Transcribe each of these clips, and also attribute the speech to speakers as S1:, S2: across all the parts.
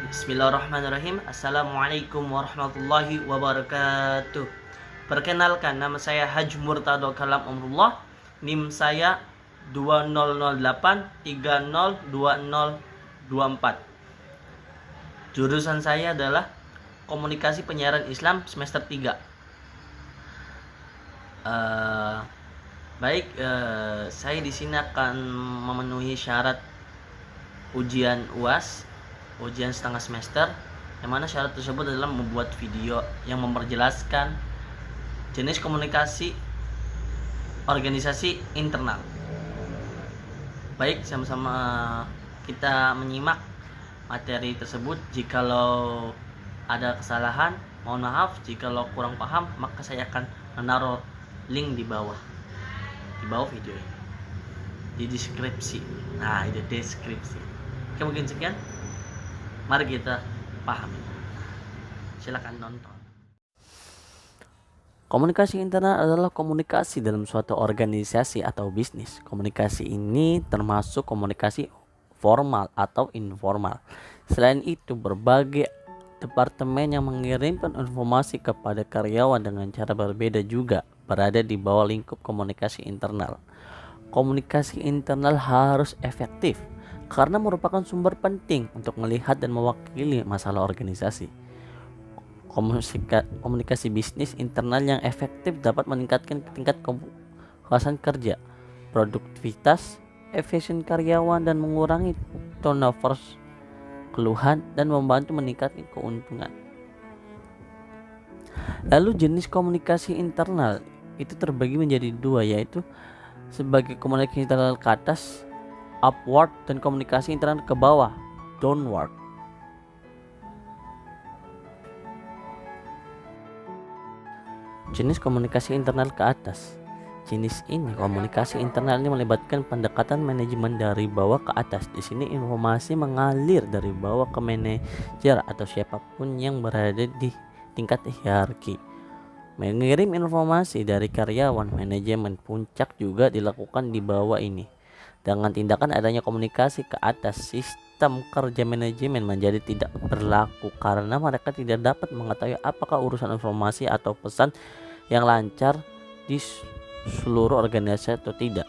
S1: Bismillahirrahmanirrahim. Assalamualaikum warahmatullahi wabarakatuh. Perkenalkan, nama saya Haji Murtado Kalam Umrullah. NIM saya 2008302024. Jurusan saya adalah Komunikasi Penyiaran Islam semester 3. Saya di sini akan memenuhi syarat ujian UAS, ujian setengah semester, yang mana syarat tersebut adalah membuat video yang memperjelaskan jenis komunikasi organisasi internal. Baik, sama-sama kita menyimak materi tersebut. Jikalau ada kesalahan, mohon maaf. Jikalau kurang paham, maka saya akan menaruh link di bawah video ini, di deskripsi. Nah, itu deskripsi. Oke, mungkin sekian. Mari kita pahami. Silakan nonton.
S2: Komunikasi internal adalah komunikasi dalam suatu organisasi atau bisnis. Komunikasi ini termasuk komunikasi formal atau informal. Selain itu, berbagai departemen yang mengirimkan informasi kepada karyawan dengan cara berbeda juga berada di bawah lingkup komunikasi internal. Komunikasi internal harus efektif karena merupakan sumber penting untuk melihat dan mewakili masalah organisasi. Komunikasi bisnis internal yang efektif dapat meningkatkan tingkat kepuasan kerja, produktivitas, efisien karyawan, dan mengurangi turnover, keluhan, dan membantu meningkatkan keuntungan. Lalu jenis komunikasi internal itu terbagi menjadi dua, yaitu sebagai komunikasi internal ke atas, upward, dan komunikasi internal ke bawah, downward. Jenis komunikasi internal ke atas. Jenis ini, komunikasi internal ini melibatkan pendekatan manajemen dari bawah ke atas. Di sini informasi mengalir dari bawah ke manajer atau siapapun yang berada di tingkat hierarki. Mengirim informasi dari karyawan, manajemen, puncak juga dilakukan di bawah ini. Dengan tindakan adanya komunikasi ke atas, sistem kerja manajemen menjadi tidak berlaku karena mereka tidak dapat mengetahui apakah urusan informasi atau pesan yang lancar di seluruh organisasi atau tidak.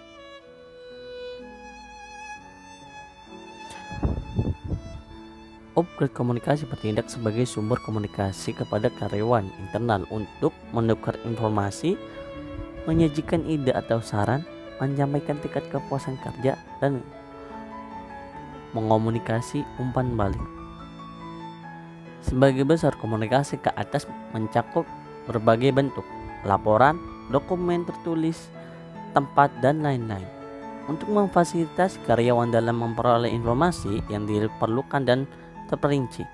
S2: Upgrade komunikasi bertindak sebagai sumber komunikasi kepada karyawan internal untuk menukar informasi, menyajikan ide atau saran, menyampaikan tingkat kepuasan kerja, dan mengomunikasi umpan balik. Sebagai besar, komunikasi ke atas mencakup berbagai bentuk: laporan, dokumen tertulis, tempat, dan lain-lain, untuk memfasilitasi karyawan dalam memperoleh informasi yang diperlukan dan terperinci.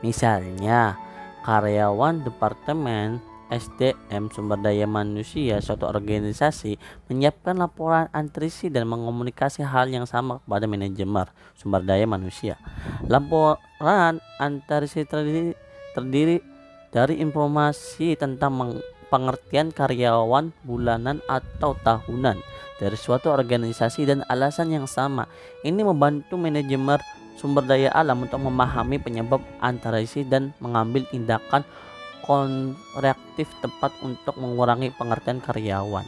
S2: Misalnya, karyawan departemen SDM sumber daya manusia suatu organisasi menyiapkan laporan antrisi dan mengomunikasi hal yang sama kepada manajemen sumber daya manusia. Laporan antrisi terdiri dari informasi tentang pengertian karyawan bulanan atau tahunan dari suatu organisasi dan alasan yang sama. Ini membantu manajemen sumber daya alam untuk memahami penyebab antrisi dan mengambil tindakan korektif tepat untuk mengurangi pengertian karyawan.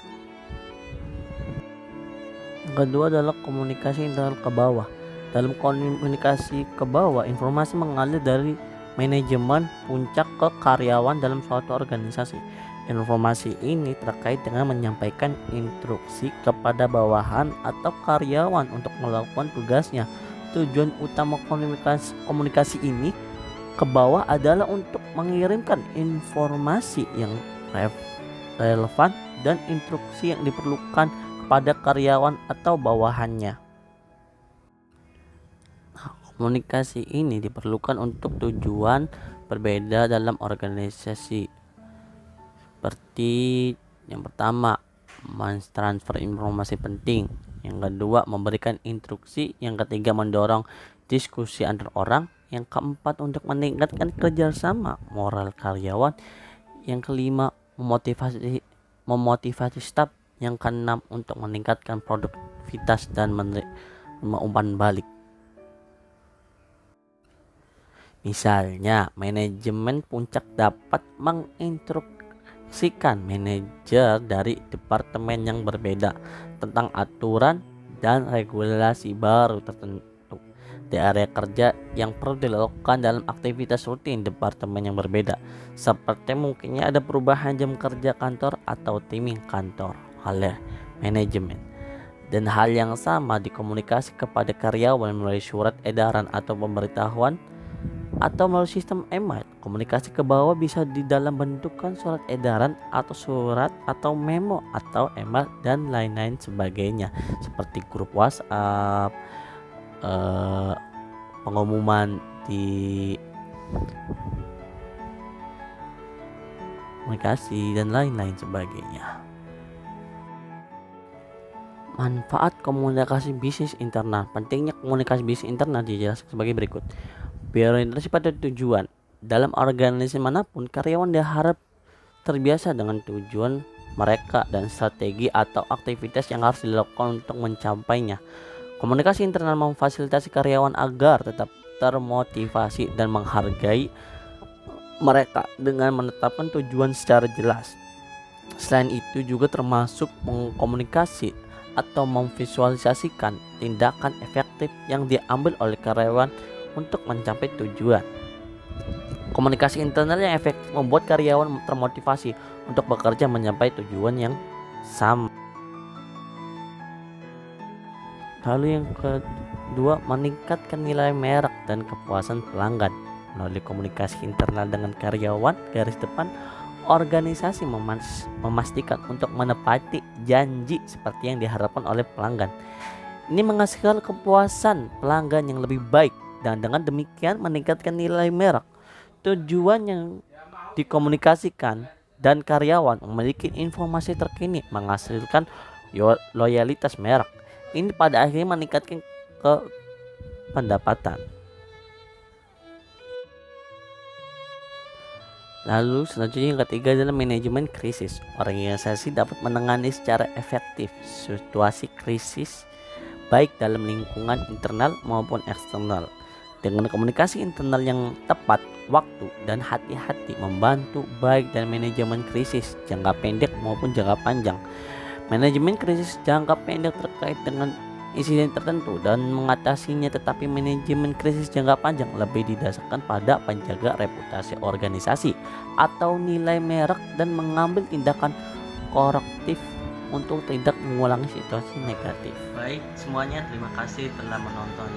S2: Yang kedua adalah komunikasi internal ke bawah. Dalam komunikasi ke bawah, informasi mengalir dari manajemen puncak ke karyawan dalam suatu organisasi. Informasi ini terkait dengan menyampaikan instruksi kepada bawahan atau karyawan untuk melakukan tugasnya. Tujuan utama komunikasi ini ke bawah adalah untuk mengirimkan informasi yang relevan dan instruksi yang diperlukan kepada karyawan atau bawahannya. Komunikasi ini diperlukan untuk tujuan berbeda dalam organisasi. Seperti yang pertama, mentransfer informasi penting. Yang kedua, memberikan instruksi. Yang ketiga, mendorong diskusi antar orang. Yang keempat, untuk meningkatkan kerjasama moral karyawan. Yang kelima, memotivasi staf. Yang keenam, untuk meningkatkan produktivitas dan menerima umpan balik. Misalnya, manajemen puncak dapat menginstruksikan manajer dari departemen yang berbeda tentang aturan dan regulasi baru tertentu di area kerja yang perlu dilakukan dalam aktivitas rutin departemen yang berbeda, seperti mungkinnya ada perubahan jam kerja kantor atau timing kantor oleh manajemen. Dan hal yang sama dikomunikasi kepada karyawan melalui surat edaran atau pemberitahuan atau melalui sistem email. Komunikasi ke bawah bisa di dalam bentukan surat edaran atau surat atau memo atau email dan lain-lain sebagainya, seperti grup WhatsApp, pengumuman di komunikasi dan lain-lain sebagainya. Manfaat komunikasi bisnis internal. Pentingnya komunikasi bisnis internal dijelaskan sebagai berikut. Berorientasi pada tujuan. Dalam organisasi manapun, karyawan diharap terbiasa dengan tujuan mereka dan strategi atau aktivitas yang harus dilakukan untuk mencapainya. Komunikasi internal memfasilitasi karyawan agar tetap termotivasi dan menghargai mereka dengan menetapkan tujuan secara jelas. Selain itu juga termasuk mengkomunikasi atau memvisualisasikan tindakan efektif yang diambil oleh karyawan untuk mencapai tujuan. Komunikasi internal yang efektif membuat karyawan termotivasi untuk bekerja mencapai tujuan yang sama. Lalu yang kedua, meningkatkan nilai merek dan kepuasan pelanggan. Melalui komunikasi internal dengan karyawan, garis depan organisasi memastikan untuk menepati janji seperti yang diharapkan oleh pelanggan. Ini menghasilkan kepuasan pelanggan yang lebih baik dan dengan demikian meningkatkan nilai merek. Tujuan yang dikomunikasikan dan karyawan memiliki informasi terkini menghasilkan loyalitas merek. Ini pada akhirnya meningkatkan pendapatan. Lalu selanjutnya yang ketiga adalah manajemen krisis. Organisasi dapat menangani secara efektif situasi krisis baik dalam lingkungan internal maupun eksternal. Dengan komunikasi internal yang tepat waktu dan hati-hati membantu baik dan manajemen krisis jangka pendek maupun jangka panjang. Manajemen krisis jangka pendek terkait dengan insiden tertentu dan mengatasinya, tetapi manajemen krisis jangka panjang lebih didasarkan pada penjaga reputasi organisasi atau nilai merek dan mengambil tindakan korektif untuk tidak mengulangi situasi negatif.
S1: Baik semuanya, terima kasih telah menonton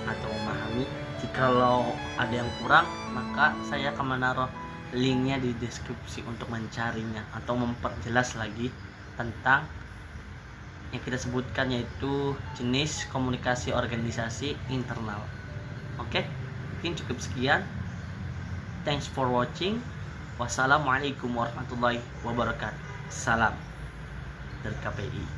S1: atau memahami. Jikalau ada yang kurang, maka saya akan menaruh linknya di deskripsi untuk mencarinya atau memperjelas lagi tentang yang kita sebutkan, yaitu jenis komunikasi organisasi internal. Oke, mungkin cukup sekian. Thanks for watching. Wassalamualaikum warahmatullahi wabarakatuh. Salam dari KPI.